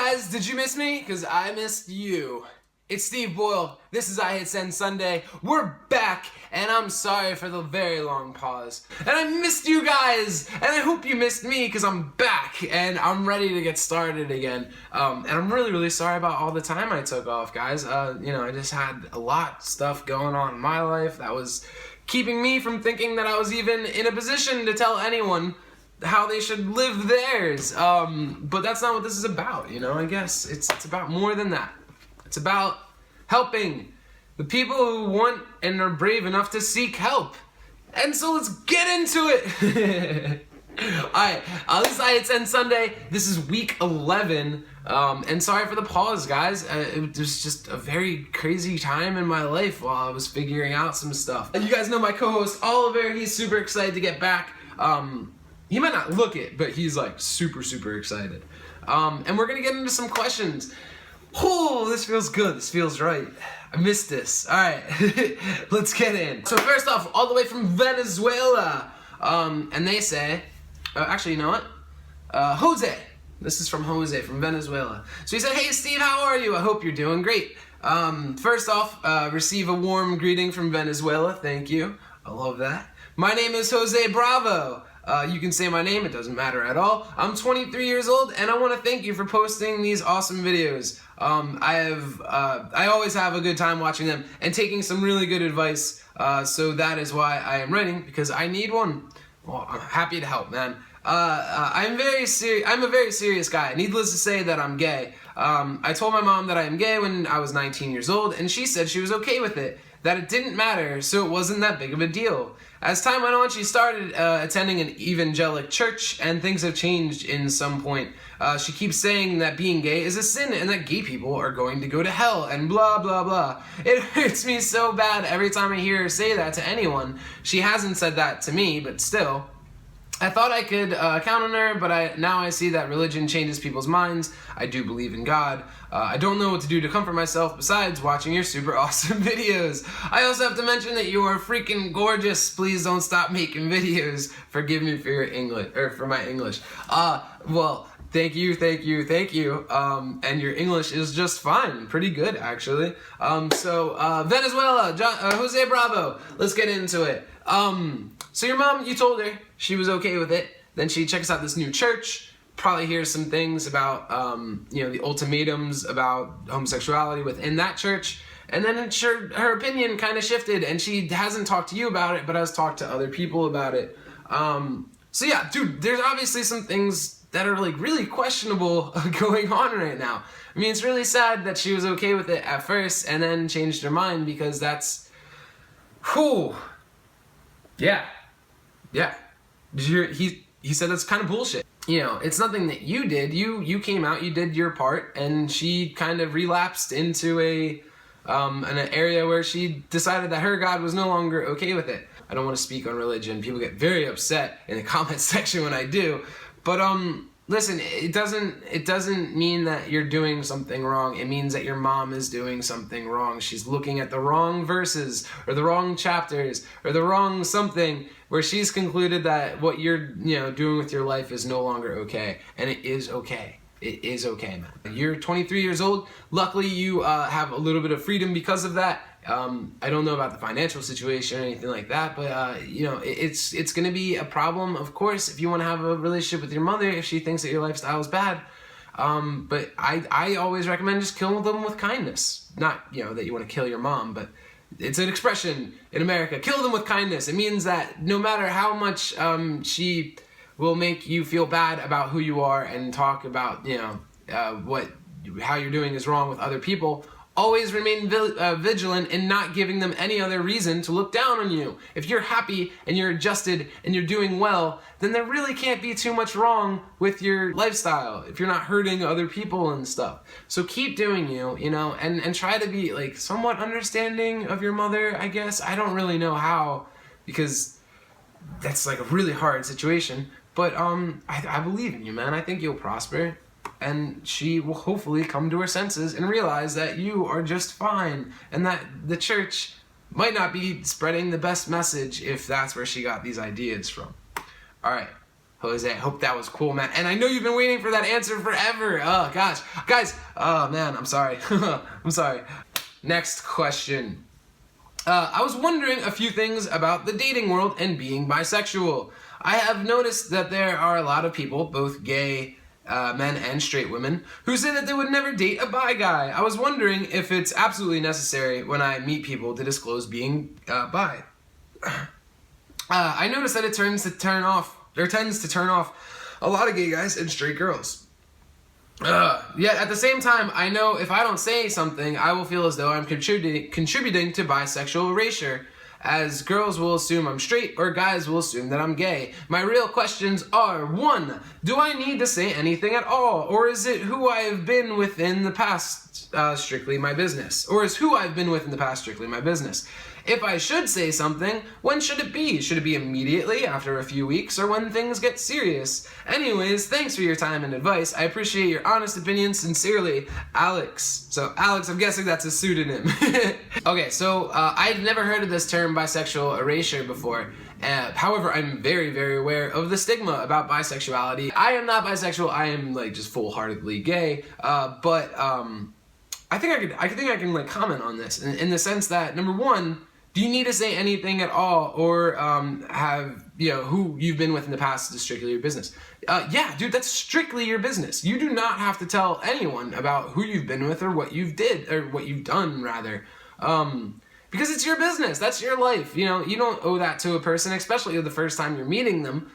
guys, did you miss me? Because I missed you. It's Steve Boyle. This is iHitSendSunday. We're back, and I'm sorry for the very long pause. And I missed you guys, and I hope you missed me, because I'm back, and I'm ready to get started again. And I'm really sorry about all the time I took off, guys. I just had a lot of stuff going on in my life that was keeping me from thinking that I was even in a position to tell anyone how they should live theirs. But that's not what this is about, I guess it's about more than that. It's about helping the people who want and are brave enough to seek help. And so let's get into it. Alright, this is iHitSendSunday. This is week 11. And sorry for the pause, guys. It was just a very crazy time in my life while I was figuring out some stuff. You guys know my co-host Oliver. He's super excited to get back. He might not look it, but he's like super excited. And we're gonna get into some questions. Oh, this feels good. This feels right. I missed this. All right, let's get in. So first off, all the way from Venezuela, and they say, actually, you know what? Jose. This is from Jose from Venezuela. So he said, "Hey Steve, how are you? I hope you're doing great. First off, receive a warm greeting from Venezuela. Thank you. I love that. My name is Jose Bravo. You can say my name, it doesn't matter at all. I'm 23 years old, and I want to thank you for posting these awesome videos. I always have a good time watching them and taking some really good advice, so that is why I am writing, because I need one. Well, I'm happy to help, man. I'm a very serious guy. Needless to say that I'm gay. I told my mom that I am gay when I was 19 years old, and she said she was okay with it, that it didn't matter, so it wasn't that big of a deal. As time went on, she started attending an evangelical church, and things have changed in some point. She keeps saying that being gay is a sin and that gay people are going to go to hell and blah blah blah. It hurts me so bad every time I hear her say that to anyone. She hasn't said that to me, but still. I thought I could count on her, but now I see that religion changes people's minds. I do believe in God. I don't know what to do to comfort myself besides watching your super awesome videos. I also have to mention that you are freaking gorgeous. Please don't stop making videos. Forgive me for your English, or for my English. Well, thank you. And your English is just fine. Pretty good, actually. Venezuela, Jose Bravo. Let's get into it. So your mom, you told her she was okay with it. Then she checks out this new church, probably hears some things about, the ultimatums about homosexuality within that church. And then her opinion kind of shifted, and she hasn't talked to you about it, but has talked to other people about it. So yeah, dude, there's obviously some things that are like really questionable going on right now. I mean, it's really sad that she was okay with it at first and then changed her mind, because that's, whew. Yeah. He said that's kind of bullshit. It's nothing that you did. You came out, you did your part, and she kind of relapsed into an area where she decided that her God was no longer okay with it. I don't want to speak on religion. People get very upset in the comment section when I do. But listen, it doesn't mean that you're doing something wrong. It means that your mom is doing something wrong. She's looking at the wrong verses, or the wrong chapters, or the wrong something, where she's concluded that what you're doing with your life is no longer okay. And it is okay. It is okay, man. You're 23 years old. Luckily, you have a little bit of freedom because of that. I don't know about the financial situation or anything like that, but it's going to be a problem, of course, if you want to have a relationship with your mother, if she thinks that your lifestyle is bad. But I always recommend just kill them with kindness. Not, that you want to kill your mom, but it's an expression in America. Kill them with kindness. It means that no matter how much she will make you feel bad about who you are and talk about, how you're doing is wrong with other people, always remain vigilant in not giving them any other reason to look down on you. If you're happy and you're adjusted and you're doing well, then there really can't be too much wrong with your lifestyle if you're not hurting other people and stuff. So keep doing you, and try to be like somewhat understanding of your mother, I guess. I don't really know how, because that's like a really hard situation. But I believe in you, man. I think you'll prosper. And she will hopefully come to her senses and realize that you are just fine, and that the church might not be spreading the best message if that's where she got these ideas from. Alright, Jose, I hope that was cool, man. And I know you've been waiting for that answer forever. Oh, gosh. Guys, oh, man, I'm sorry. I'm sorry. Next question. I was wondering a few things about the dating world and being bisexual. I have noticed that there are a lot of people, both gay men and straight women, who say that they would never date a bi guy. I was wondering if it's absolutely necessary when I meet people to disclose being bi. I noticed that it tends to turn off a lot of gay guys and straight girls. Yet at the same time, I know if I don't say something, I will feel as though I'm contributing to bisexual erasure, as girls will assume I'm straight or guys will assume that I'm gay. My real questions are: 1. Do I need to say anything at all? Or is it who I have been with in the past strictly my business? Or is who I've been with in the past strictly my business? If I should say something, when should it be? Should it be immediately, after a few weeks, or when things get serious? Anyways, thanks for your time and advice. I appreciate your honest opinion. Sincerely, Alex. So, Alex, I'm guessing that's a pseudonym. Okay, so I've never heard of this term bisexual erasure before. However, I'm very, very aware of the stigma about bisexuality. I am not bisexual. I am like just full-heartedly gay. But I think I can like comment on this in the sense that, number one, do you need to say anything at all, or have, you know, who you've been with in the past is strictly your business? Yeah, dude, that's strictly your business. You do not have to tell anyone about who you've been with or what you've done rather, because it's your business. That's your life. You know, you don't owe that to a person, especially the first time you're meeting them.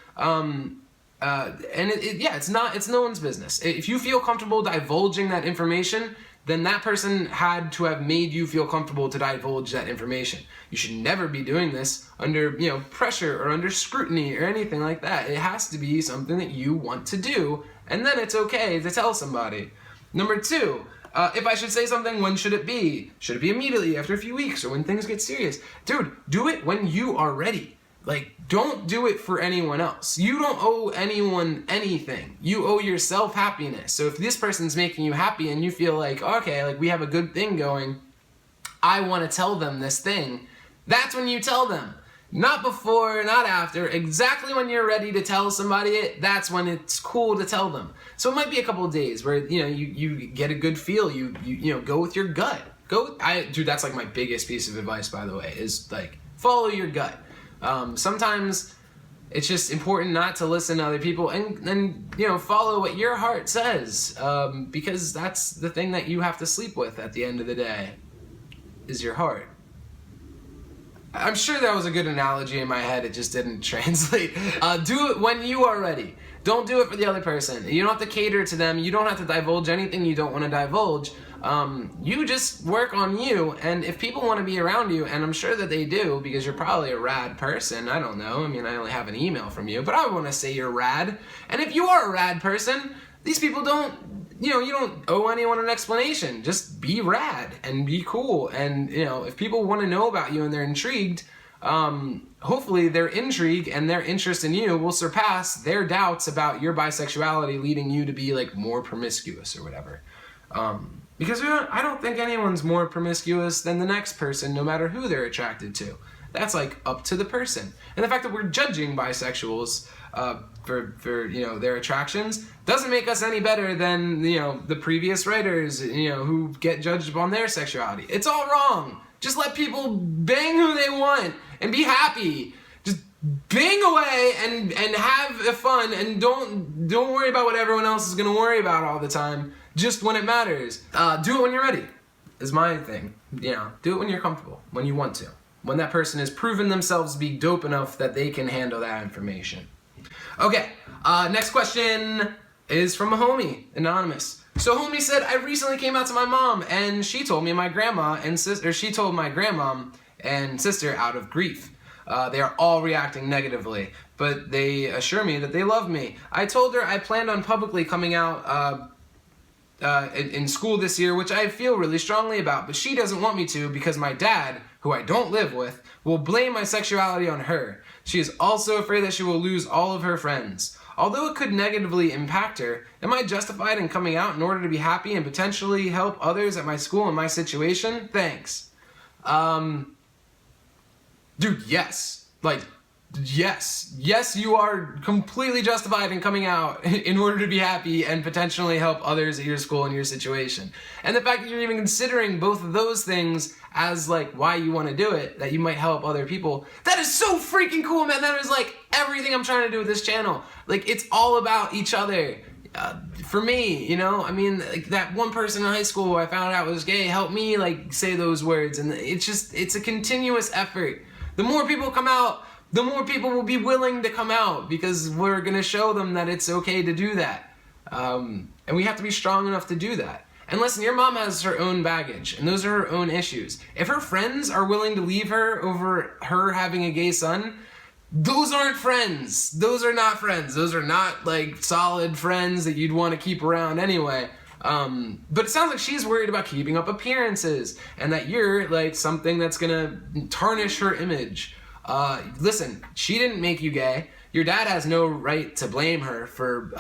It's no one's business. If you feel comfortable divulging that information, then that person had to have made you feel comfortable to divulge that information. You should never be doing this under, you know, pressure or under scrutiny or anything like that. It has to be something that you want to do, and then it's okay to tell somebody. Number 2, if I should say something, when should it be? Should it be immediately, after a few weeks, or when things get serious? Dude, do it when you are ready. Like, don't do it for anyone else. You don't owe anyone anything. You owe yourself happiness. So if this person's making you happy and you feel like, okay, like we have a good thing going, I want to tell them this thing, that's when you tell them. Not before, not after. Exactly when you're ready to tell somebody it, that's when it's cool to tell them. So it might be a couple of days where, you know, you get a good feel. You know, go with your gut. Dude, that's like my biggest piece of advice, by the way, is like, follow your gut. Sometimes it's just important not to listen to other people and you know, follow what your heart says, because that's the thing that you have to sleep with at the end of the day, is your heart. I'm sure that was a good analogy in my head, it just didn't translate. Do it when you are ready. Don't do it for the other person. You don't have to cater to them. You don't have to divulge anything you don't want to divulge. You just work on you, and if people want to be around you, and I'm sure that they do, because you're probably a rad person, I don't know, I mean, I only have an email from you, but I want to say you're rad, and if you are a rad person, these people don't, you know, you don't owe anyone an explanation. Just be rad, and be cool, and, you know, if people want to know about you and they're intrigued, hopefully their intrigue and their interest in you will surpass their doubts about your bisexuality, leading you to be, like, more promiscuous or whatever. Because I don't think anyone's more promiscuous than the next person, no matter who they're attracted to. That's like up to the person. And the fact that we're judging bisexuals for you know, their attractions doesn't make us any better than, you know, the previous writers, you know, who get judged upon their sexuality. It's all wrong. Just let people bang who they want and be happy. Just bang away and have fun, and don't worry about what everyone else is gonna worry about all the time. Just when it matters. Do it when you're ready, is my thing. You know, do it when you're comfortable, when you want to. When that person has proven themselves to be dope enough that they can handle that information. Okay, next question is from a homie, anonymous. So homie said, I recently came out to my mom, and she told me my grandma and sister, she told my grandmom and sister out of grief. They are all reacting negatively, but they assure me that they love me. I told her I planned on publicly coming out in school this year, which I feel really strongly about, but she doesn't want me to because my dad, who I don't live with, will blame my sexuality on her. She is also afraid that she will lose all of her friends. Although it could negatively impact her, am I justified in coming out in order to be happy and potentially help others at my school in my situation? Thanks. Dude, yes. Like, yes, you are completely justified in coming out in order to be happy and potentially help others at your school and your situation. And the fact that you're even considering both of those things as like why you want to do it, that you might help other people, that is so freaking cool, man. That is like everything I'm trying to do with this channel. Like, it's all about each other. For me, you know, I mean, like that one person in high school who I found out was gay helped me like say those words, and it's a continuous effort. The more people come out, the more people will be willing to come out, because we're gonna show them that it's okay to do that. And we have to be strong enough to do that. And listen, your mom has her own baggage, and those are her own issues. If her friends are willing to leave her over her having a gay son, those aren't friends. Those are not friends. Those are not like solid friends that you'd want to keep around anyway. But it sounds like she's worried about keeping up appearances, and that you're like something that's gonna tarnish her image. Listen, she didn't make you gay. Your dad has no right to blame her for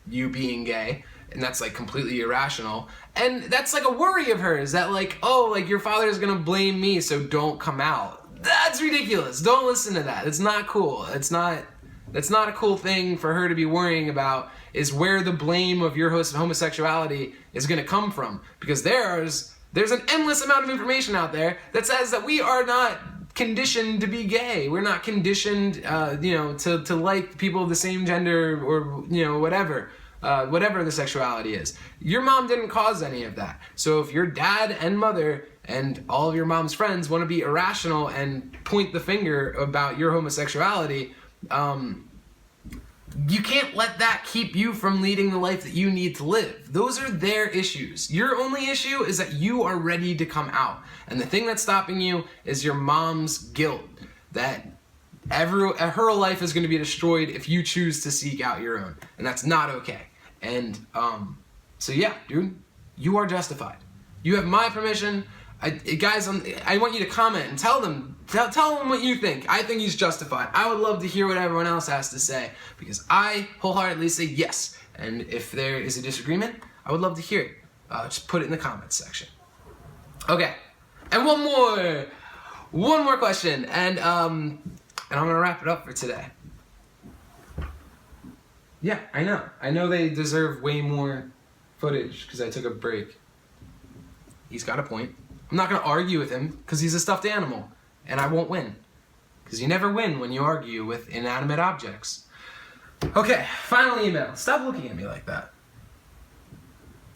you being gay, and that's like completely irrational. And that's like a worry of hers, that like, oh, like your father's gonna blame me, so don't come out. That's ridiculous. Don't listen to that. It's not cool. That's not a cool thing for her to be worrying about, is where the blame of your homosexuality is going to come from. Because there's an endless amount of information out there that says that we are not conditioned to be gay. We're not conditioned, to like people of the same gender, or, whatever the sexuality is. Your mom didn't cause any of that. So if your dad and mother and all of your mom's friends want to be irrational and point the finger about your homosexuality, you can't let that keep you from leading the life that you need to live. Those are their issues. Your only issue is that you are ready to come out. And the thing that's stopping you is your mom's guilt, that her life is going to be destroyed if you choose to seek out your own. And that's not okay. And so yeah, dude, you are justified. You have my permission. Guys, I want you to comment and tell them what you think. I think he's justified. I would love to hear what everyone else has to say, because I wholeheartedly say yes. And if there is a disagreement, I would love to hear it. Just put it in the comments section. Okay, and one more question, and I'm gonna wrap it up for today. Yeah, I know they deserve way more footage because I took a break. He's got a point. I'm not going to argue with him because he's a stuffed animal, and I won't win. Because you never win when you argue with inanimate objects. Okay, final email. Stop looking at me like that.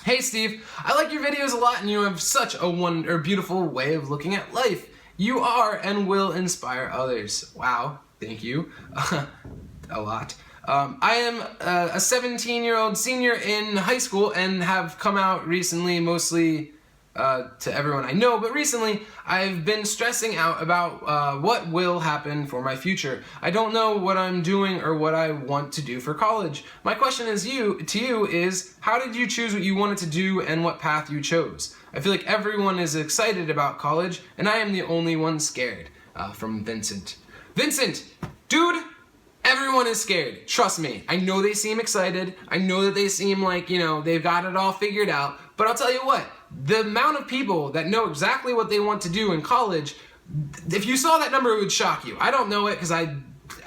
Hey Steve, I like your videos a lot, and you have such a beautiful way of looking at life. You are and will inspire others. Wow, thank you. A lot. I am a 17-year-old senior in high school and have come out recently, mostly to everyone I know, but recently I've been stressing out about what will happen for my future. I don't know what I'm doing or what I want to do for college. My question to you is, how did you choose what you wanted to do and what path you chose? I feel like everyone is excited about college, and I am the only one scared. From Vincent. Vincent, dude, everyone is scared. Trust me. I know they seem excited. I know that they seem like, they've got it all figured out. But I'll tell you what, the amount of people that know exactly what they want to do in college, if you saw that number, it would shock you. I don't know it because I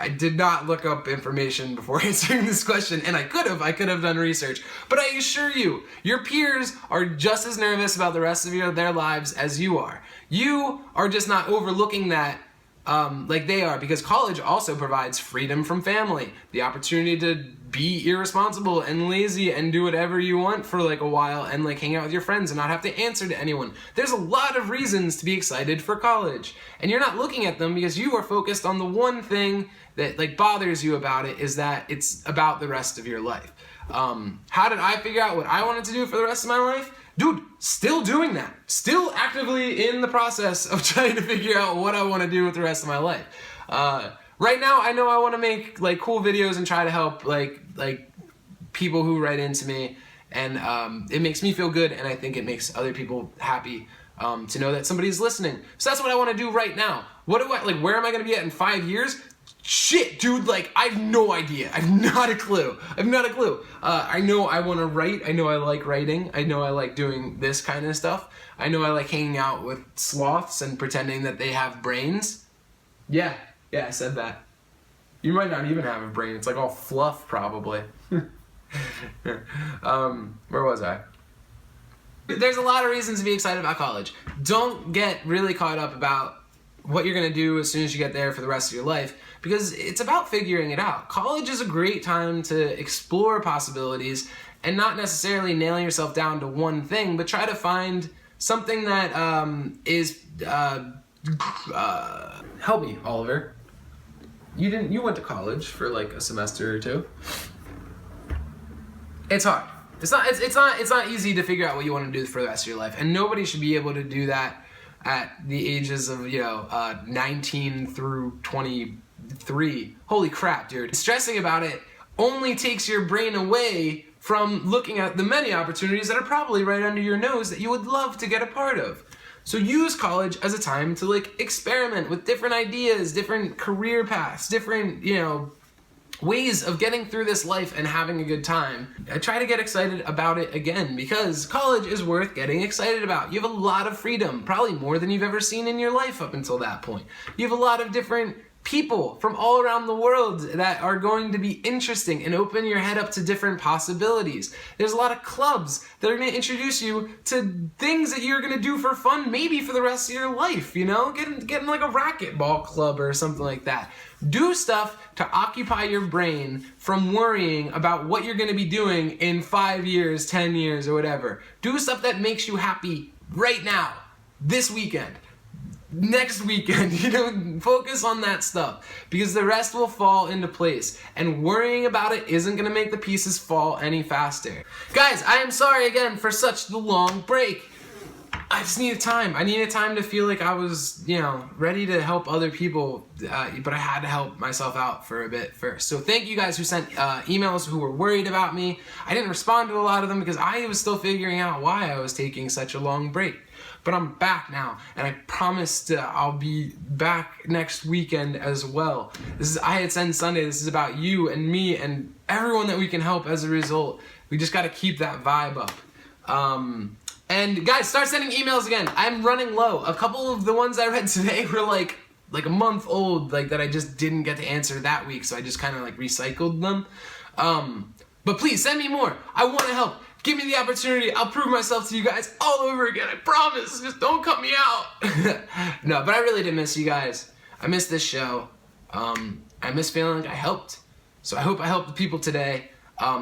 did not look up information before answering this question, and I could have done research. But I assure you, your peers are just as nervous about the rest of their lives as you are. You are just not overlooking that like they are, because college also provides freedom from family, the opportunity to be irresponsible and lazy and do whatever you want for like a while and like hang out with your friends and not have to answer to anyone. There's a lot of reasons to be excited for college, and you're not looking at them because you are focused on the one thing that like bothers you about it, is that it's about the rest of your life. How did I figure out what I wanted to do for the rest of my life? Dude, still doing that. Still actively in the process of trying to figure out what I want to do with the rest of my life. Right now, I know I want to make like cool videos and try to help like people who write into me, and it makes me feel good, and I think it makes other people happy to know that somebody's listening. So that's what I want to do right now. Where am I going to be at in 5 years? Shit, dude, like, I have no idea. I have not a clue. I know I want to write. I know I like writing. I know I like doing this kind of stuff. I know I like hanging out with sloths and pretending that they have brains. Yeah, I said that. You might not even have a brain. It's like all fluff, probably. Where was I? There's a lot of reasons to be excited about college. Don't get really caught up about what you're going to do as soon as you get there for the rest of your life, because it's about figuring it out. College is a great time to explore possibilities and not necessarily nailing yourself down to one thing, but try to find something that help me, Oliver. You went to college for like a semester or two. It's hard. It's not easy to figure out what you want to do for the rest of your life, and nobody should be able to do that at the ages of 19 through 23. Holy crap, dude! Stressing about it only takes your brain away from looking at the many opportunities that are probably right under your nose that you would love to get a part of. So use college as a time to like experiment with different ideas, different career paths, different ways of getting through this life and having a good time. I try to get excited about it again, because college is worth getting excited about. You have a lot of freedom, probably more than you've ever seen in your life up until that point. You have a lot of different people from all around the world that are going to be interesting and open your head up to different possibilities. There's a lot of clubs that are going to introduce you to things that you're going to do for fun, maybe for the rest of your life, getting like a racquetball club or something like that. Do stuff to occupy your brain from worrying about what you're going to be doing in 5 years, 10 years, or whatever. Do stuff that makes you happy right now, this weekend, next weekend. Focus on that stuff, because the rest will fall into place, and worrying about it isn't going to make the pieces fall any faster. Guys, I am sorry again for such the long break. I just needed time. I needed time to feel like I was, ready to help other people, but I had to help myself out for a bit first. So thank you guys who sent emails who were worried about me. I didn't respond to a lot of them because I was still figuring out why I was taking such a long break. But I'm back now, and I promised I'll be back next weekend as well. This is iHitSendSunday. This is about you and me and everyone that we can help as a result. We just got to keep that vibe up. And guys, start sending emails again. I'm running low. A couple of the ones I read today were like a month old, that I just didn't get to answer that week, so I just kind of recycled them. But please send me more. I want to help. Give me the opportunity. I'll prove myself to you guys all over again. I promise. Just don't cut me out. No, but I really did miss you guys. I miss this show. I miss feeling like I helped. So I hope I helped the people today.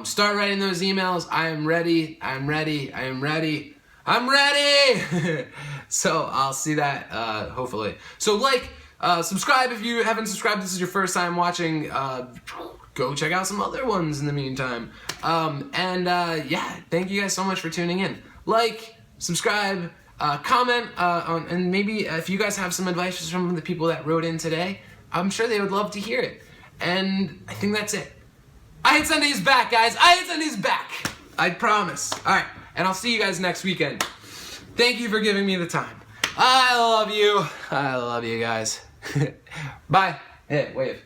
Start writing those emails. I am ready. I'm ready. I am ready. I'm ready! So I'll see that, hopefully. So subscribe if you haven't subscribed. This is your first time watching. Go check out some other ones in the meantime. Yeah, thank you guys so much for tuning in. Subscribe, comment, and maybe if you guys have some advice from the people that wrote in today, I'm sure they would love to hear it. And I think that's it. iHitSunday is back, guys. iHitSunday is back. I promise. All right. And I'll see you guys next weekend. Thank you for giving me the time. I love you. I love you guys. Bye. Hey, wave.